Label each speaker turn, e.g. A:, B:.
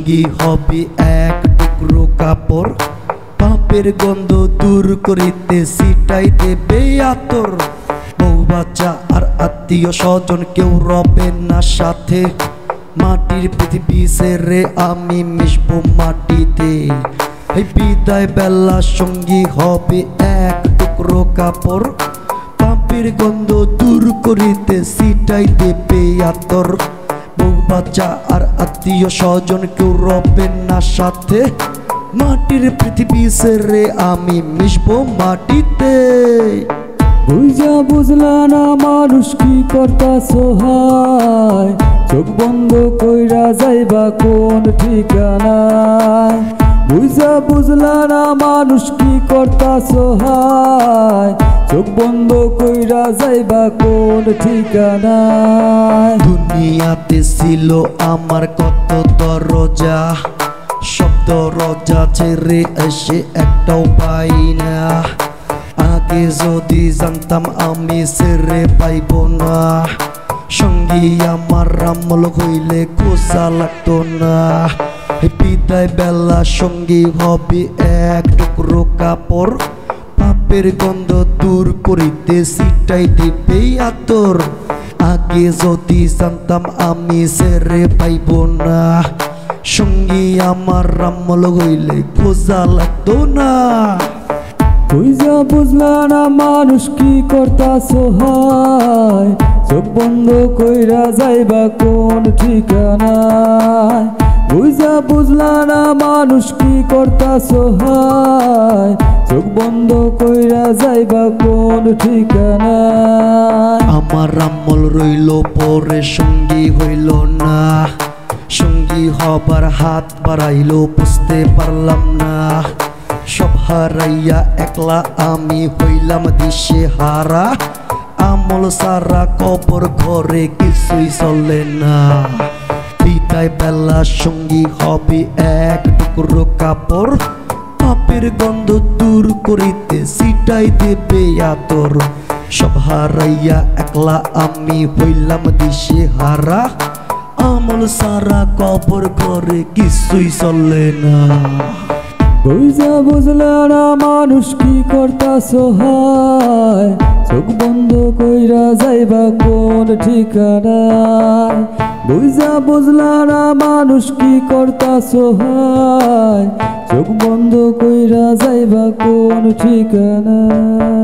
A: সঙ্গী হবে এক টুকরো কাপড়, পাপের গন্ধ দূর করিতে ছিটাই দেবে আতর। বউ বাচ্চা আর আত্মীয় স্বজন কেউ রবে না সাথে, মাটির পৃথিবী ছেড়ে আমি মিশবো মাটিতে। এই বিদায় বেলা সঙ্গী হবে এক টুকরো কাপড়, পাপের গন্ধ দূর করিতে ছিটাই দেবে আতর। বউ বাচ্চা আর আত্মীয় স্বজন কেউ রবে না সাথে, মাটির পৃথিবী ছেড়ে আমি মিশবো মাটিতে।
B: বুঝা বুঝলা না মানুষ কি করতাছো হায়, চোখ বন্ধ কইরা যাইবা কোন ঠিকানায়। বুঝা বুঝলা না মানুষ কি করতাছো হায়, চোখ বন্ধ কইরা যাইবা কোন ঠিকানায়।
A: দুনিয়াতে ছিল আমার কত দরজা, সব দরজা ছেড়ে এসে একটাও পাই না। আগে যদি জানতাম আমি ছেড়ে পাইব না, সঙ্গী আমার রামল হইলে খোঁজা লাগতো না। বিদায় বেলা সঙ্গী হবে এক টুকরো কাপড়, পাপের গন্ধ দূর করিতে ছিটাই দেবে আতর। আগে যদি জানতাম আমি ছেড়ে পাইব না, সঙ্গী আমার রামল হইলে খোঁজা লাগতো না।
B: বুঝা বুঝলা না মানুষ কি করতাছো হায়, চোখ বন্ধ কইরা যাইবা কোন ঠিকানায়। বুঝা বুঝলা না মানুষ কি করতাছো হায়, চোখ বন্ধ কইরা যাইবা কোন ঠিকানায়।
A: আমার রামল রইল পরে সঙ্গী হইল না, সঙ্গী হবার হাত বাড়াইলো বুঝতে পারলাম না। সব হারাইয়া একলা আমি হইলাম দিশে হারা, আমল সারা কবর ঘরে কিছুই চলে না। বিদায় বেলা সঙ্গী হবে এক টুকরো কাপড়, পাপের গন্ধ দূর করিতে ছিটাই দেবে আতর। সব হারাইয়া একলা আমি হইলাম দিশে হারা, আমল সারা কবর ঘরে কিছুই চলে না।
B: বুঝা বুঝলা না মানুষ কি করতাছো হায়, চোখ বন্ধ কইরা যাইবা কোন ঠিকানায়। বুঝা বুঝলা না মানুষ কি করতাছো হায়, চোখ বন্ধ কইরা যাইবা কোন ঠিকানায়।